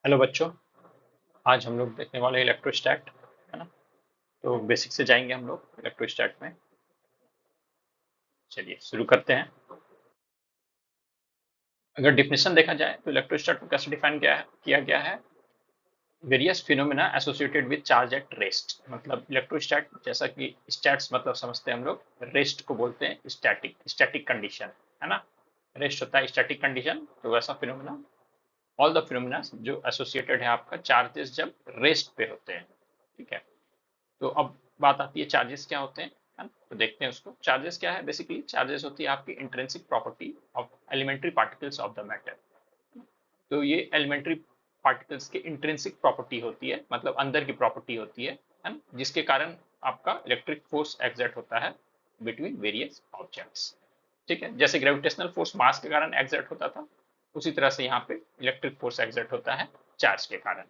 Hello बच्चों। आज हम लोग देखने वाले इलेक्ट्रोस्टैट, है ना। तो बेसिक से जाएंगे हम लोग इलेक्ट्रोस्टैट में। चलिए शुरू करते हैं। अगर डिफिनेशन देखा जाए तो इलेक्ट्रोस्टैट को कैसे डिफाइन किया गया है। Various phenomena associated with charge at rest. मतलब इलेक्ट्रोस्टैट, जैसा कि स्टैट्स मतलब समझते हैं हम लोग, रेस्ट को बोलते हैं स्टैटिक, स्टैटिक कंडीशन, है ना। रेस्ट होता है स्टैटिक कंडीशन, तो वैसा फिनोमेना, ऑल द फिनोमेना जो एसोसिएटेड है आपका चार्जेस जब रेस्ट पे होते हैं, ठीक है। तो अब बात आती है चार्जेस क्या होते हैं, है ना? तो देखते हैं उसको। चार्जेस क्या है? बेसिकली चार्जेस होती है आपकी intrinsic property of elementary particles of the matter. तो ये एलिमेंट्री पार्टिकल्स की इंट्रिंसिक प्रॉपर्टी होती है, मतलब अंदर की प्रॉपर्टी होती है ना, जिसके कारण आपका इलेक्ट्रिक फोर्स एक्सर्ट होता है बिटवीन वेरियस ऑब्जेक्ट्स। ठीक है, जैसे ग्रेविटेशनल फोर्स मास के कारण एक्सर्ट होता था, उसी तरह से यहाँ पे इलेक्ट्रिक फोर्स एक्सर्ट होता है चार्ज के कारण।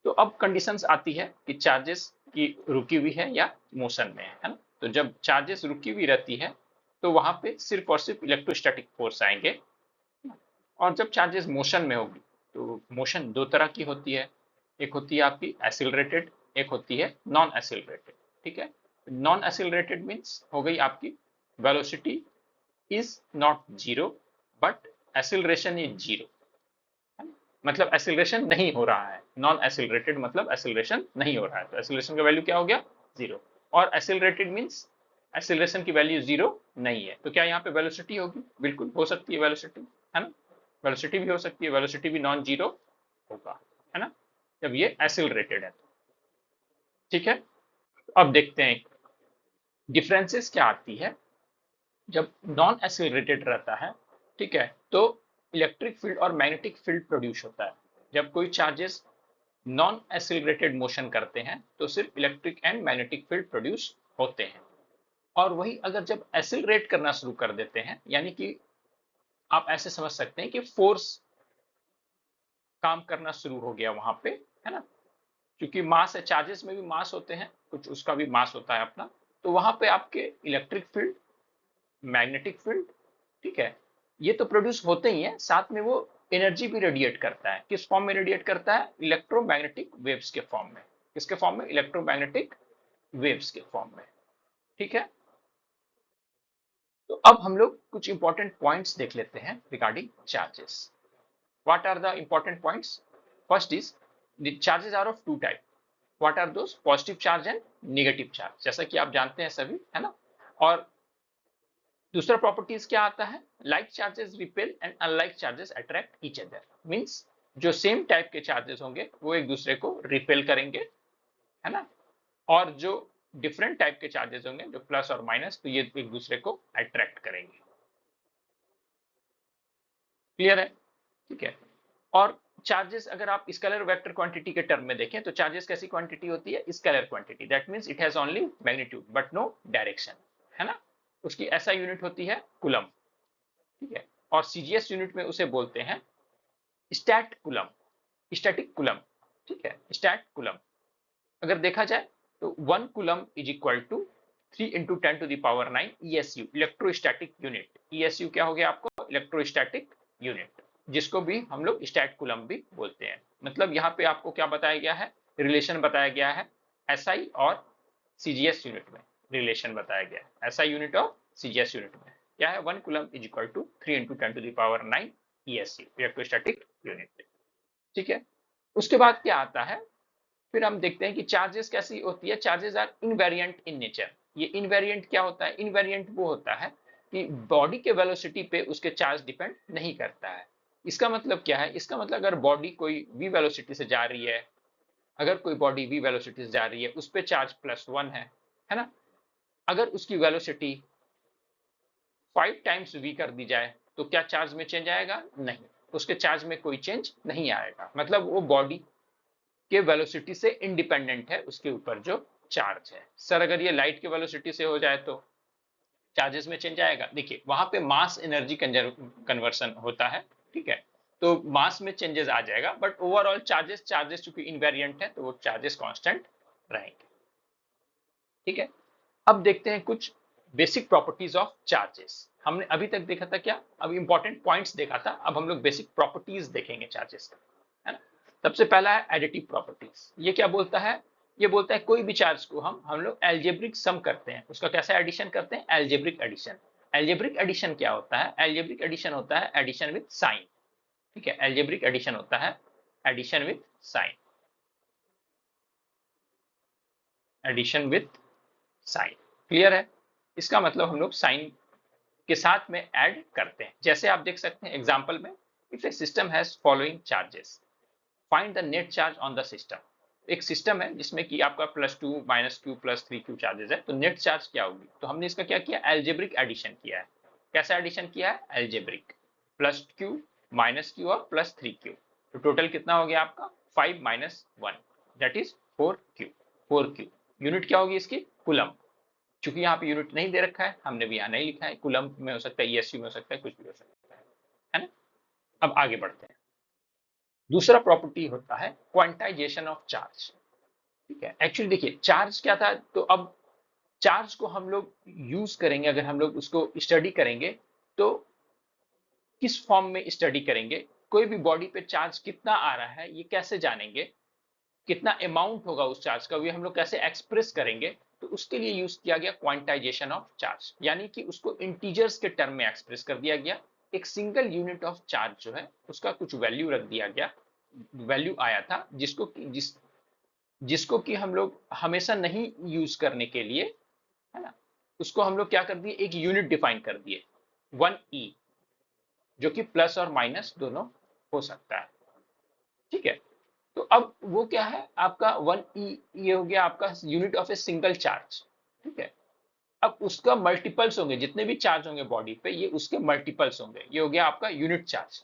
तो अब कंडीशंस आती है कि चार्जेस की रुकी हुई है या मोशन में है ना। तो जब चार्जेस रुकी हुई रहती है तो वहां पे सिर्फ और सिर्फ इलेक्ट्रोस्टैटिक फोर्स आएंगे। और जब चार्जेस मोशन में होगी तो मोशन दो तरह की होती है। एक होती है आपकी एसिलरेटेड, एक होती है नॉन एसिलरेटेड। ठीक है, नॉन एसिलरेटेड मीन्स हो गई आपकी velocity is not zero but acceleration is zero. मतलब एसिलरेशन नहीं हो रहा है। नॉन एसिलरेटेड मतलब एसिलरेशन नहीं हो रहा है, तो एसिलरेशन का वैल्यू क्या हो गया? जीरो। और एसिलरेटेड मीन्स एसिलरेशन की वैल्यू जीरो नहीं है। तो क्या यहाँ पे वेलोसिटी होगी? बिल्कुल हो सकती है वेलोसिटी, है ना। वेलोसिटी भी हो सकती है, वेलोसिटी भी नॉन जीरो होगा, है ना, जब ये एसिलरेटेड है। ठीक है, अब देखते हैं डिफरेंसेस क्या आती है जब नॉन एसिलरेटेड रहता है। ठीक है, तो इलेक्ट्रिक फील्ड और मैग्नेटिक फील्ड प्रोड्यूस होता है। जब कोई चार्जेस नॉन एसिलरेटेड मोशन करते हैं तो सिर्फ electric and magnetic field produce होते हैं। और वही अगर जब एसिलरेट करना शुरू कर देते हैं, यानी कि आप ऐसे समझ सकते हैं कि फोर्स काम करना शुरू हो गया वहां पे, है ना। क्योंकि मास है, चार्जेस में भी मास होते हैं, कुछ उसका भी मास होता है अपना। तो वहां पे आपके इलेक्ट्रिक फील्ड, मैग्नेटिक फील्ड, ठीक है, ये तो प्रोड्यूस होते ही हैं, साथ में वो एनर्जी भी रेडिएट करता है। किस फॉर्म में रेडिएट करता है? इलेक्ट्रोमैग्नेटिक वेव्स के फॉर्म में। किसके फॉर्म में? इलेक्ट्रोमैग्नेटिक वेव्स के फॉर्म में। ठीक है, तो अब हम लोग कुछ इंपॉर्टेंट पॉइंट्स देख लेते हैं regarding charges. What are the important points? First is the charges are of two type. What are those? Positive charge and negative charge, जैसा कि आप जानते हैं सभी, है ना। और दूसरा प्रॉपर्टीज क्या आता है? Like charges repel and unlike charges attract each other. Means जो सेम टाइप के चार्जेस होंगे वो एक दूसरे को रिपेल करेंगे, है ना। और जो डिफरेंट टाइप के चार्जेस होंगे, जो प्लस और माइनस, तो ये एक दूसरे को अट्रैक्ट करेंगे। क्लियर है? ठीक है। और चार्जेस अगर आप स्केलर वेक्टर क्वांटिटी के टर्म में देखें तो चार्जेस कैसी क्वांटिटी होती है? Scalar quantity. That means it has only magnitude but no direction, है ना। उसकी ऐसा यूनिट होती है कूलम। ठीक है, और सीजीएस यूनिट में उसे बोलते हैं स्टैट कूलम, स्टैटिक कूलम। ठीक है, स्टैट कूलम। अगर देखा जाए तो 1 coulomb is equal to 3 into 10 to the power 9 ESU, electrostatic unit. ESU क्या हो गया आपको? इलेक्ट्रोस्टैटिक यूनिट, जिसको भी हम लोग स्टैट कूलम भी बोलते हैं। मतलब यहाँ पे आपको क्या बताया गया है? रिलेशन बताया गया है SI और CGS यूनिट में। रिलेशन बताया गया है SI यूनिट और CGS यूनिट में। क्या है? 1 coulomb is equal to 3 into 10 to the power 9 ESU, electrostatic unit. ठीक है, उसके बाद क्या आता है? फिर हम देखते हैं कि चार्जेस कैसी होती है। Charges are invariant in nature. ये इनवेरिएंट क्या होता है? इनवेरिएंट वो होता है कि बॉडी के वेलोसिटी पे उसके चार्ज डिपेंड नहीं करता है। इसका मतलब क्या है? इसका मतलब अगर बॉडी कोई v वेलोसिटी से जा रही है, अगर कोई बॉडी v वेलोसिटी से जा रही है, उस पर चार्ज +1 है ना। अगर उसकी वेलोसिटी 5 टाइम्स v कर दी जाए तो क्या चार्ज में चेंज आएगा? नहीं, उसके चार्ज में कोई चेंज नहीं आएगा। मतलब वो बॉडी के वेलोसिटी से इंडिपेंडेंट है, उसके ऊपर जो चार्ज है। सर अगर ये लाइट के वेलोसिटी से हो जाए तो चार्जेस में चेंज आएगा? देखिए वहां पे मास एनर्जी कन्वर्सन होता है, ठीक है, तो मास में चेंजेस आ जाएगा, बट ओवरऑल चार्जेस चार्जेस चूंकि इनवेरिएंट है तो वो चार्जेस कांस्टेंट रहेंगे। ठीक है, अब देखते हैं कुछ बेसिक प्रॉपर्टीज ऑफ चार्जेस। हमने अभी तक देखा था क्या? अब इंपॉर्टेंट पॉइंट्स देखा था, अब हम लोग बेसिक प्रॉपर्टीज देखेंगे चार्जेस का, है ना। सबसे पहला है एडिटिव प्रॉपर्टीज। ये क्या बोलता है? ये बोलता है कोई भी चार्ज को हम लोग एल्जेब्रिक सम करते हैं, उसका कैसे एडिशन करते हैं? Algebraic addition. एल्जेब्रिक एडिशन क्या होता है? एल्जेब्रिक एडिशन होता है एडिशन विद साइन। ठीक है, एल्जेब्रिक एडिशन होता है addition with sign, addition with sign. Clear है? इसका मतलब हम लोग साइन के साथ में ऐड करते हैं। जैसे आप देख सकते हैं एग्जांपल में, if A system has following charges, find the net charge on the system. एक सिस्टम है जिसमें कि आपका +2 -q +3q चार्जेस है, तो नेट चार्ज क्या होगी? तो हमने इसका क्या किया? एल्जेब्रिक एडिशन किया है। कैसा एडिशन किया है? एल्जेब्रिक। +q -q और +3q, तो टोटल कितना हो गया आपका? 5 - 1 that is 4q। 4q unit क्या होगी इसकी? कूलम। चूंकि यहाँ पे यूनिट नहीं दे रखा है, हमने भी यहाँ नहीं लिखा है, कूलम में हो सकता है, ESU में हो सकता है, कुछ भी हो सकता है ना? अब आगे बढ़ते हैं। दूसरा प्रॉपर्टी होता है क्वांटाइजेशन ऑफ चार्ज। ठीक है, एक्चुअली देखिए चार्ज क्या था, तो अब चार्ज को हम लोग यूज करेंगे, अगर हम लोग उसको स्टडी करेंगे तो किस फॉर्म में स्टडी करेंगे? कोई भी बॉडी पे चार्ज कितना आ रहा है ये कैसे जानेंगे? कितना अमाउंट होगा उस चार्ज का, ये हम लोग कैसे एक्सप्रेस करेंगे? तो उसके लिए यूज किया गया क्वांटाइजेशन ऑफ चार्ज, यानी कि उसको इंटीजर्स के टर्म में एक्सप्रेस कर दिया गया। एक सिंगल यूनिट ऑफ चार्ज जो है उसका कुछ वैल्यू रख दिया गया, वैल्यू आया था जिसको कि हम लोग हमेशा नहीं यूज करने के लिए, है ना, उसको हम लोग क्या कर दिए? एक यूनिट डिफाइन कर दिए, 1e, जो कि प्लस और माइनस दोनों हो सकता है। ठीक है, तो अब वो क्या है आपका 1e, ये हो गया आपका unit of a single charge. ठीक है, अब उसका मल्टीपल्स होंगे, जितने भी चार्ज होंगे बॉडी पे ये उसके मल्टीपल्स होंगे, ये हो गया आपका यूनिट चार्ज।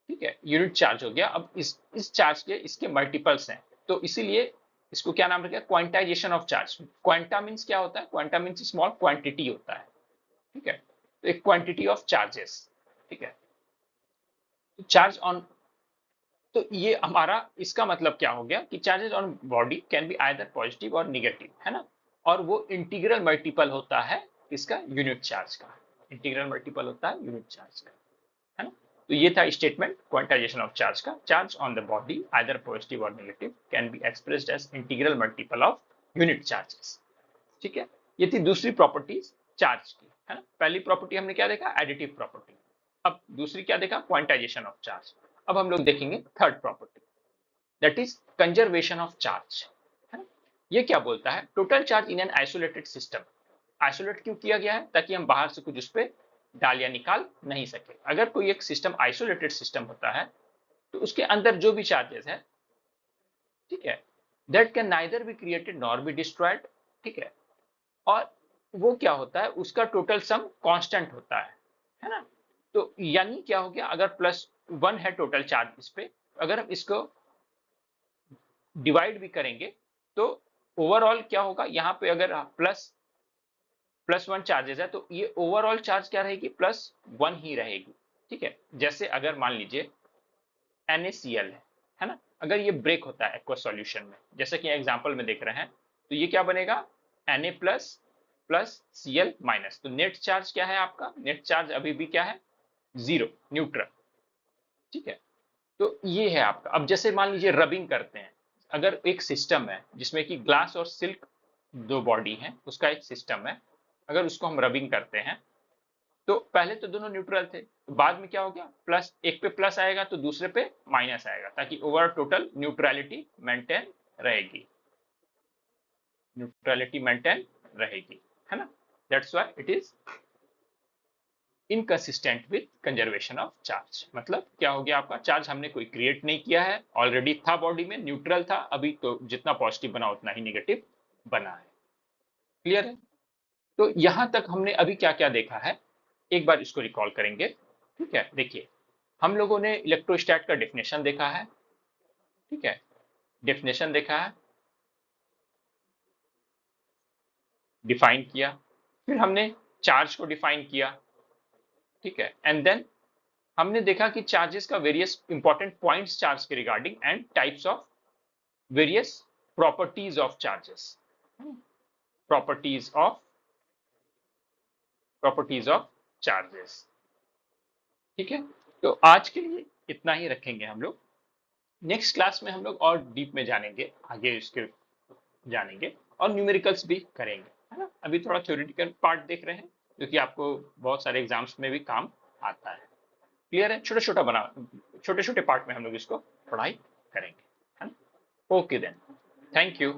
ठीक है, यूनिट चार्ज हो गया। अब इस चार्ज के इसके मल्टीपल्स हैं, तो इसीलिए इसको क्या नाम रखा? Quantization of charge. Quanta means क्या होता है? क्वांटा मीन्स स्मॉल क्वांटिटी होता है। ठीक है, तो एक क्वांटिटी ऑफ चार्जेस। ठीक है, चार्ज ऑन, तो ये हमारा इसका मतलब क्या हो गया कि charges on body can be either positive और निगेटिव, है ना, और वो इंटीग्रल मल्टीपल होता है इसका यूनिट चार्ज का। इंटीग्रल मल्टीपल होता है यूनिट चार्ज का, है ना। तो ये था स्टेटमेंट क्वांटाइजेशन ऑफ चार्ज का। Charge on the body either positive और negative can be expressed as integral multiple of unit charges. ठीक है, ये थी दूसरी प्रॉपर्टीज चार्ज की, है ना। पहली प्रॉपर्टी हमने क्या देखा? Additive property. अब दूसरी क्या देखा? Quantization of charge. अब हम लोग देखेंगे third property, that is conservation of charge, है ना। ये क्या बोलता है? Total charge in an isolated system. Isolate क्यों किया गया है? ताकि हम बाहर से कुछ उस पर डाल या निकाल नहीं सके। अगर कोई एक सिस्टम आइसोलेटेड सिस्टम होता है तो उसके अंदर जो भी चार्जेस है, ठीक है, that can neither be created nor be destroyed. ठीक है, और वो क्या होता है? उसका टोटल सम कांस्टेंट होता है ना। तो यानी क्या हो गया? अगर +1 है टोटल चार्ज इस पे, अगर हम इसको डिवाइड भी करेंगे तो ओवरऑल क्या होगा? यहाँ पे अगर +1 चार्जेस है तो ये ओवरऑल चार्ज क्या रहेगी? +1 ही रहेगी। ठीक है, जैसे अगर मान लीजिए NaCl है ना, अगर ये ब्रेक होता है एक्वा सॉल्यूशन में, जैसे कि एग्जांपल में देख रहे हैं, तो ये क्या बनेगा? Na plus Cl minus. तो नेट चार्ज क्या है आपका? नेट चार्ज अभी भी क्या है? 0, न्यूट्रल। ठीक है, तो ये है आपका। अब जैसे मान लीजिए रबिंग करते हैं, अगर एक सिस्टम है जिसमें कि ग्लास और सिल्क दो बॉडी है, उसका एक सिस्टम है, अगर उसको हम रबिंग करते हैं तो पहले तो दोनों न्यूट्रल थे, तो बाद में क्या हो गया? प्लस, एक पे प्लस आएगा तो दूसरे पे माइनस आएगा, ताकि ओवर टोटल न्यूट्रलिटी मेंटेन रहेगी, न्यूट्रलिटी मेंटेन रहेगी, है ना। That's why it is inconsistent with conservation of charge. मतलब क्या हो गया आपका? चार्ज हमने कोई क्रिएट नहीं किया है, ऑलरेडी था बॉडी में, न्यूट्रल था, अभी तो जितना पॉजिटिव बना उतना ही नेगेटिव बना है। क्लियर है? तो यहां तक हमने अभी क्या क्या देखा है, एक बार इसको रिकॉल करेंगे। ठीक है, देखिए हम लोगों ने इलेक्ट्रोस्टैट का डेफिनेशन देखा है। ठीक है, डेफिनेशन देखा है, डिफाइन किया, फिर हमने चार्ज को डिफाइन किया। ठीक है, एंड देन हमने देखा कि चार्जेस का वेरियस इंपॉर्टेंट पॉइंट्स चार्ज के regarding and types of various properties of charges, properties of properties of charges. ठीक है, तो आज के लिए इतना ही रखेंगे हम लोग। नेक्स्ट क्लास में हम लोग और डीप में जानेंगे, आगे इसके जानेंगे और न्यूमेरिकल्स भी करेंगे, है ना। अभी थोड़ा थ्योरेटिकल पार्ट देख रहे हैं जो कि आपको बहुत सारे एग्जाम्स में भी काम आता है। क्लियर है? छोटा छोटा बना, छोटे छोटे पार्ट में हम लोग इसको पढ़ाई करेंगे, है ना। Okay then, thank you.